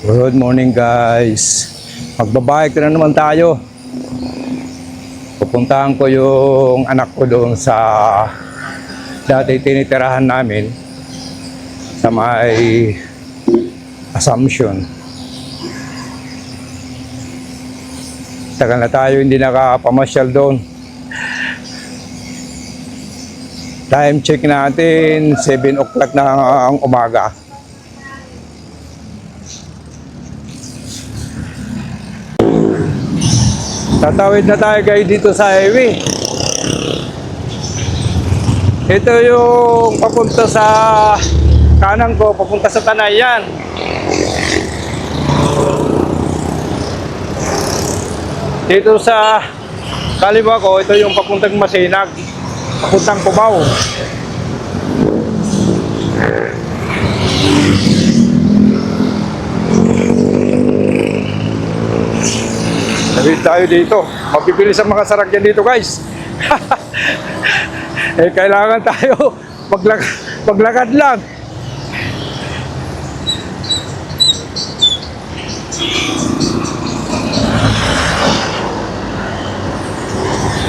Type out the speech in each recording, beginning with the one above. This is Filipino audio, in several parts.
Good morning guys. Magbabike na naman tayo. Pupuntahan ko yung anak ko doon sa dati tinitirahan namin sa may Assumption. Tagal na tayo hindi nakapamasyal doon. Time check natin 7 o'clock na ang umaga. Tatawid na tayo guys dito sa highway. Ito yung papunta sa kanan ko, papunta sa Tanayan. Dito sa kaliwa ko, ito yung papuntang Masinag, papuntang Cubao. Tawid tayo dito. Mapipilis ang mga sarakyan dito guys. Kailangan tayo maglakad lang.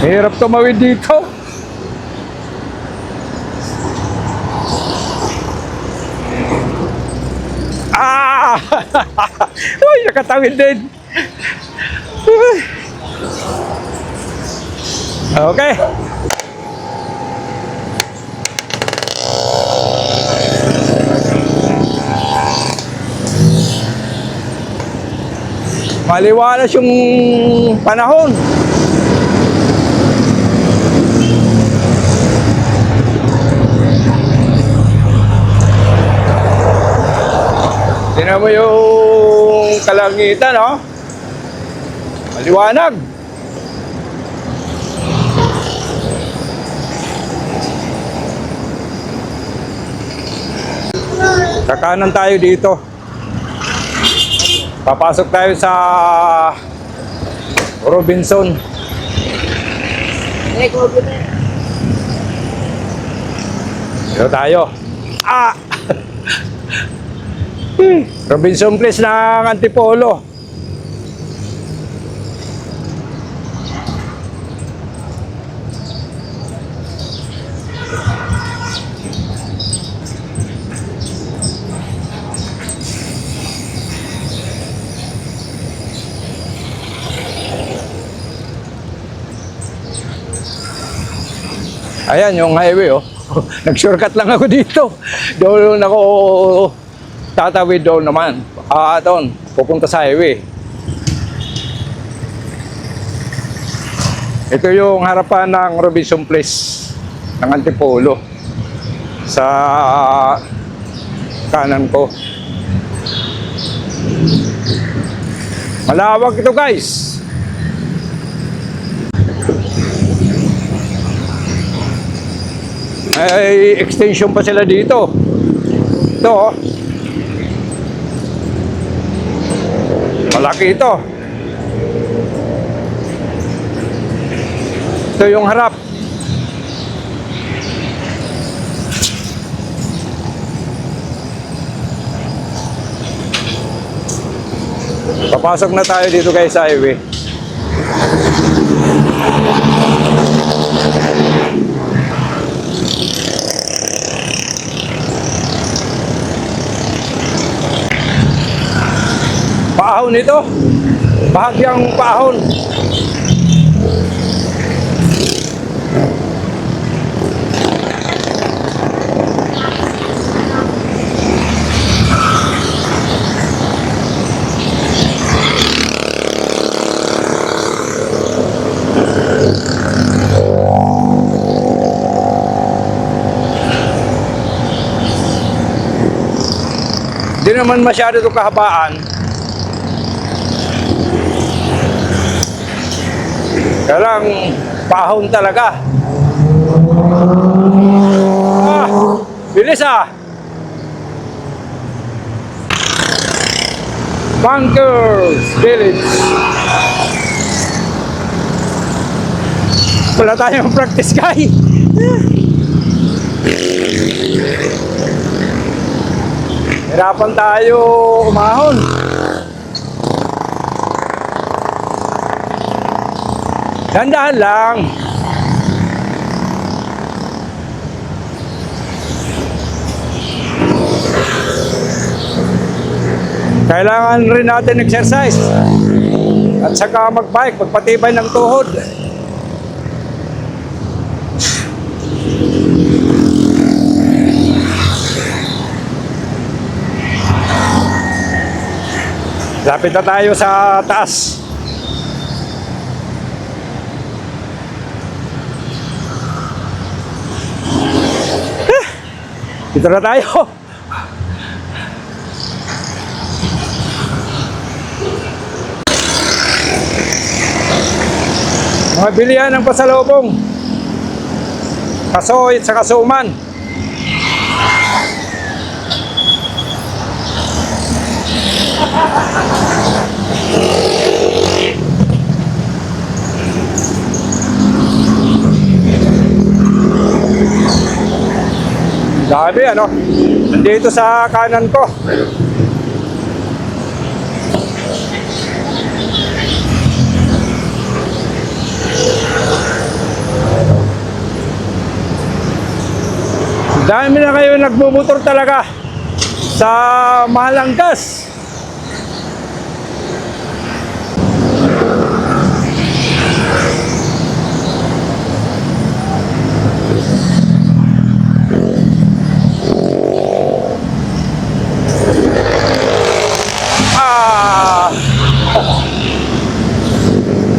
Hirap tumawid dito. Uy, nakatawid din. Okay. Maliwalas yung panahon. Tingnan mo yung kalangitan, no? Maliwanag. Sa kanan tayo dito. Papasok tayo sa Robinson. Dito tayo. Robinson Place ng Antipolo. Ayan yung highway, oh. Nag-shortcut lang ako dito. Doon ako tatawid doon naman. Doon, pupunta sa highway. Ito yung harapan ng Robinson Place ng Antipolo. Sa kanan ko. Malawak ito guys. Ay, extension pa sila dito. Ito, oh. Malaki ito. Ito yung harap. Papasok na tayo dito guys sa highway. Paahon ito. Bahagyang paahon. Hindi naman masyado ito kahabaan. Kaya lang, paahon talaga. Bilis ah! Bunkers Village. Wala tayong practice guy. Hirapan tayo umahon. Dandahan lang. Kailangan rin natin exercise. At saka mag-bike, magpatibay ng tuhod. Lapit na tayo sa taas. Dito na tayo. Mga bilihan ng pasalubong. Kasoy sa kasuman. Dami ano. Nandito sa kanan ko. Dami na kayo nagbumotor talaga sa Malanggas.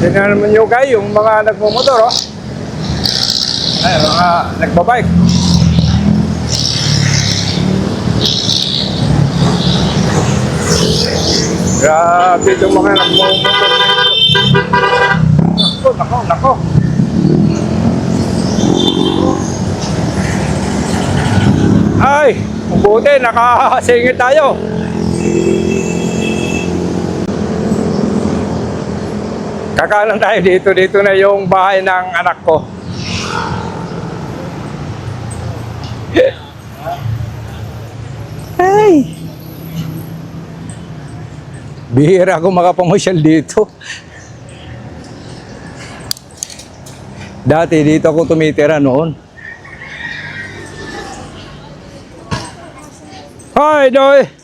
Tingnan naman nyo kayo, yung mga nagmumotor, oh. Ay, mga nagbabike. Grabe itong mga nagmumotor. Nako. Ay, mabuti, nakasingit tayo. Kakanan tayo dito na yung bahay ng anak ko. Ay! Bihira ako makapamasyal dito. Dati dito ako tumitira noon. Hi, Doy!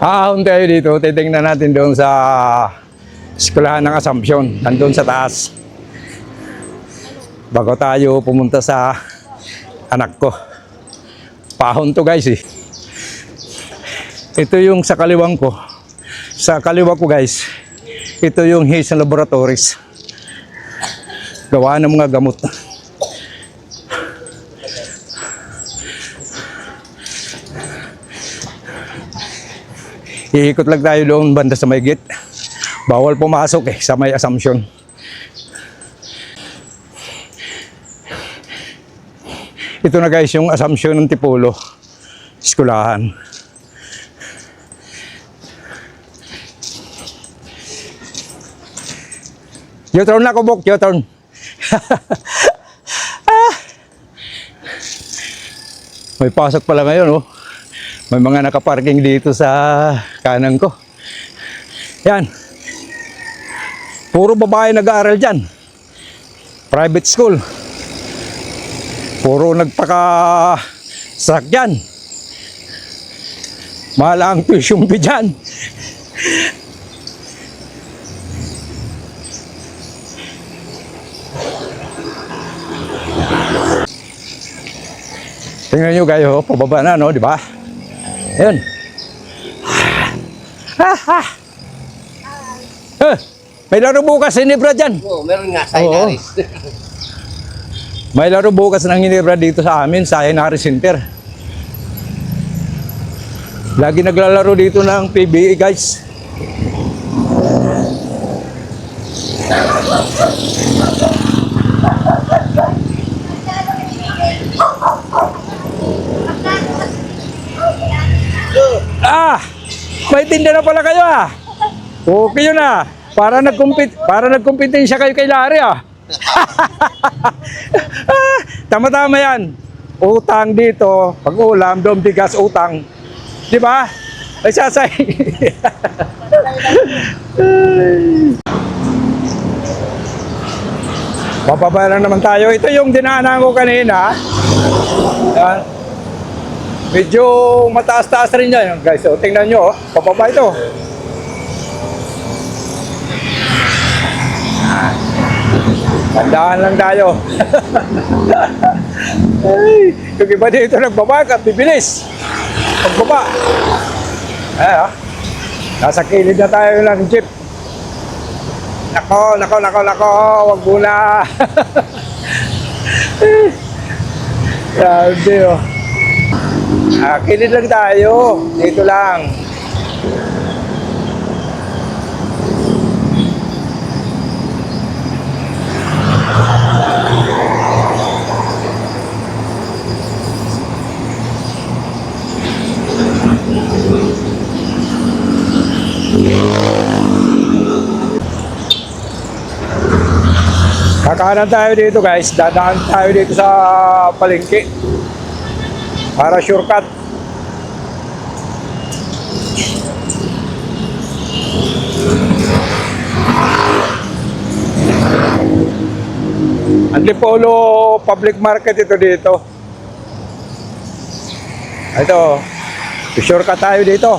Ahon tayo dito, titingnan natin doon sa eskwelahan ng Assumption, nandun sa taas. Bago tayo pumunta sa anak ko. Pahon to guys eh. Ito yung sa kaliwang ko. Sa kaliwa ko guys, ito yung Hazen Laboratories. Gawa ng mga gamot. Iikot lang tayo doon banda sa may gate. Bawal pumasok eh sa may Assumption. Ito na guys yung Assumption ng Tipolo. Eskwelahan. U-turn na ko, Bok. U-turn. May pasok pala ngayon, oh. May mga nakaparking dito sa kanan ko. Yan. Puro babae nag-aaral dyan. Private school. Puro nagpaka-sakyan. Mahal ang tuition fee dyan. Tingnan nyo kayo, pababa na, no? Di ba? Ayan. May laro bukas Hinebra dyan. Oo, meron nga sa Inaris. May laro bukas ng Hinebra dito sa amin, sa Inaris Center. Lagi naglalaro dito ng PBA guys. May tinda na pala kayo ah. Okay yun ah. Para nagkumpetensya kayo kay Larry ah. Tama-tama yan. Utang dito, pag ulam, doon bigas, utang. Di ba? Nagsasay. Bababa na naman tayo. Ito yung dinaanan ko kanina. Yan. Medyo mataas-taas rin yan, guys. So, tingnan nyo, oh. Bababa ito. Tandaan lang tayo. Ay, yung iba dito nagbaba at bibilis. Pagbaba. Ayan, nasa kilid na tayo ng jeep. Nako, wag muna. Grabe, oh. Kilid lang tayo. Dito lang. Kakanan tayo dito, guys. Dadaan tayo dito sa palengke. Para shortcut. Antipolo Public Market ito dito. Ito. Shortcut tayo dito.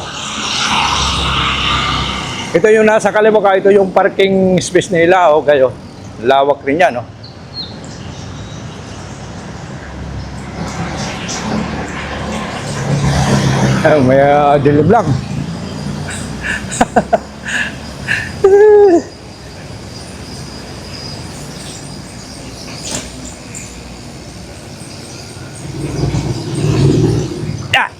Ito yung nasa kalimuka. Ito yung parking space nila. O kayo. Lawak rin yan, no? May dilim lang. Yeah.